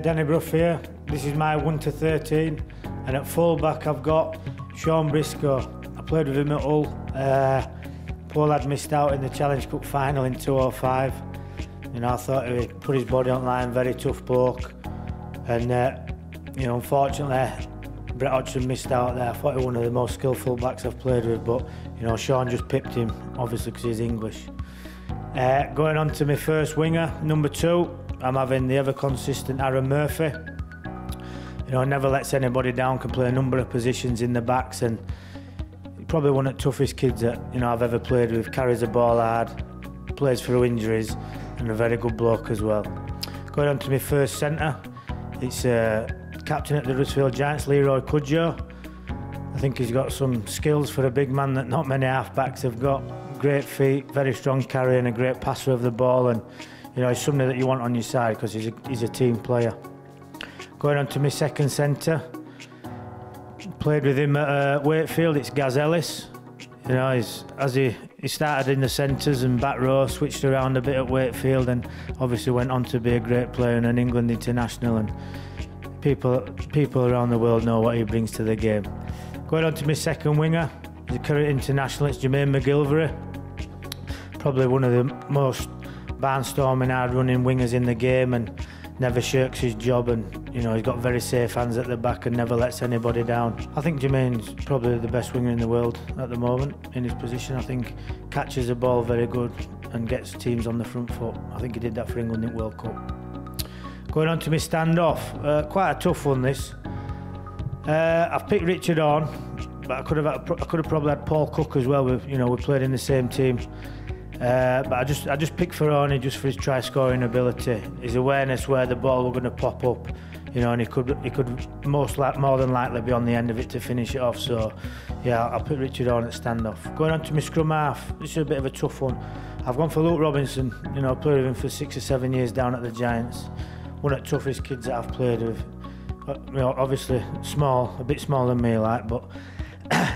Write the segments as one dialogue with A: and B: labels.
A: Danny Brough here. This is my 1 to 13, and at full-back I've got Sean Briscoe. I played with him at Hull. Poor lad missed out in the Challenge Cup final in 2005. You know, I thought he put his body on line, very tough bloke. And, you know, unfortunately, Brett Hodgson missed out there. I thought he was one of the most skillful backs I've played with, but, you know, Sean just pipped him, obviously because he's English. Going on to my first winger, number 2, I'm having the ever-consistent Erin Murphy. You know, never lets anybody down, can play a number of positions in the backs, and probably one of the toughest kids that, you know, I've ever played with. Carries the ball hard, plays through injuries, and a very good bloke as well. Going on to my first centre, it's captain at the Huddersfield Giants, Leroy Cudjoe. I think he's got some skills for a big man that not many half-backs have got. Great feet, very strong carry, and a great passer of the ball, and you know, he's somebody that you want on your side because he's a team player. Going on to my second centre, played with him at Wakefield, it's Gaz Ellis. You know, he started in the centres and back row, switched around a bit at Wakefield, and obviously went on to be a great player and an England international, and people around the world know what he brings to the game. Going on to my second winger, he's a current international, it's Jamil Mcgilvery. Probably one of the most barnstorming, hard-running wingers in the game, and never shirks his job, and you know, he's got very safe hands at the back and never lets anybody down. I think Jermaine's probably the best winger in the world at the moment in his position. I think catches the ball very good and gets teams on the front foot. I think he did that for England in World Cup. Going on to my standoff, quite a tough one this. I've picked Richard on, but I could have probably had Paul Cook as well. You know, we played in the same team. But I just picked Ferroni just for his try-scoring ability, his awareness where the ball was going to pop up, you know, and he could more than likely be on the end of it to finish it off. So, yeah, I'll put Richard on at standoff. Going on to my scrum half, this is a bit of a tough one. I've gone for Luke Robinson. You know, I played with him for 6 or 7 years down at the Giants. One of the toughest kids that I've played with. You know, obviously small, a bit smaller than me, like, but.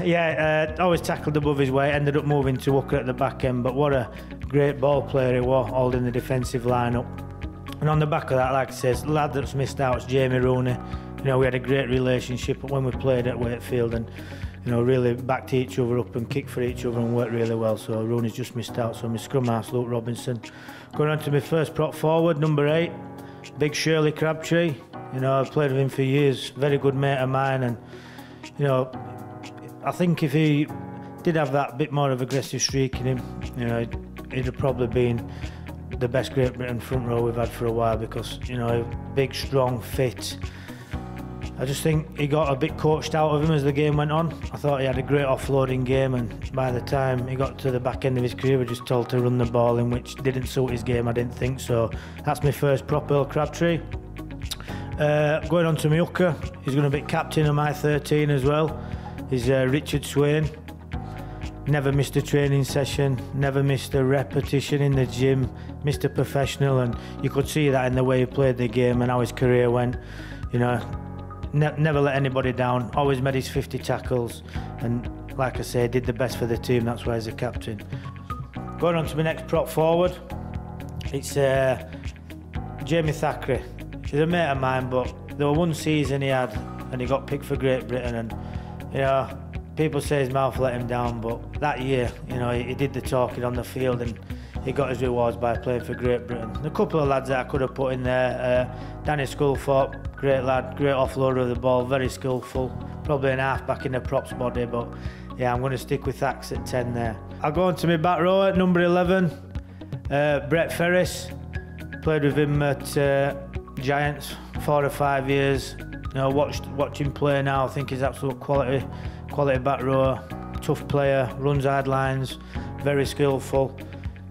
A: Yeah, always tackled above his weight, ended up moving to hooker at the back end, but what a great ball player he was, holding the defensive line-up. And on the back of that, like I said, the lad that's missed out is Jamie Rooney. You know, we had a great relationship when we played at Wakefield, and you know, really backed each other up and kicked for each other and worked really well. So Rooney's just missed out. So my scrum half's Luke Robinson. Going on to my first prop forward, number 8, big Shirley Crabtree. You know, I've played with him for years, very good mate of mine, and you know, I think if he did have that bit more of aggressive streak in him, you know, he'd have probably been the best Great Britain front row we've had for a while, because, you know, big, strong, fit. I just think he got a bit coached out of him as the game went on. I thought he had a great offloading game, and by the time he got to the back end of his career, we were just told to run the ball in, which didn't suit his game, I didn't think. So that's my first prop, Earl Crabtree. Going on to my hooker, he's going to be captain of my 13 as well. Is Richard Swain. Never missed a training session, never missed a repetition in the gym, Mr. Professional, and you could see that in the way he played the game and how his career went. You know, never let anybody down, always made his 50 tackles, and like I say, did the best for the team, that's why he's a captain. Going on to my next prop forward, it's Jamie Thackery. He's a mate of mine, but there was one season he had and he got picked for Great Britain, and you know, people say his mouth let him down, but that year, you know, he did the talking on the field and he got his rewards by playing for Great Britain. A couple of lads that I could have put in there, Danny Sculthorpe, great lad, great offloader of the ball, very skillful, probably an half-back in the props body, but yeah, I'm going to stick with Thax at 10 there. I'll go on to my back row at number 11, Brett Ferris. Played with him at Giants 4 or 5 years. You know, watch him play now. I think he's absolute quality back row. Tough player, runs hard lines, very skillful.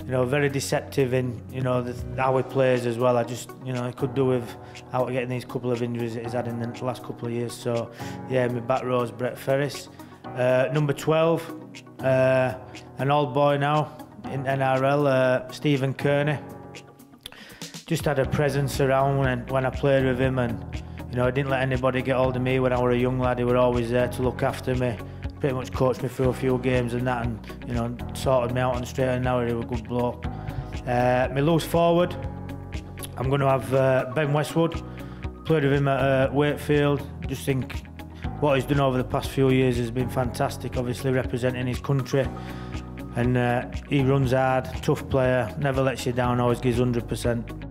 A: You know, very deceptive in, you know, how he plays as well. I just, you know, I could do with out getting these couple of injuries that he's had in the last couple of years. So yeah, my back row is Brett Ferris. Number 12, an old boy now in NRL, Stephen Kearney. Just had a presence around when I played with him, and you know, he didn't let anybody get hold of me when I was a young lad. He was always there to look after me, pretty much coached me through a few games and that, and you know, sorted me out on the straight and narrow. He was a good bloke. My loose forward, I'm going to have Ben Westwood. Played with him at Wakefield. Just think what he's done over the past few years has been fantastic, obviously representing his country. And he runs hard, tough player, never lets you down, always gives 100%.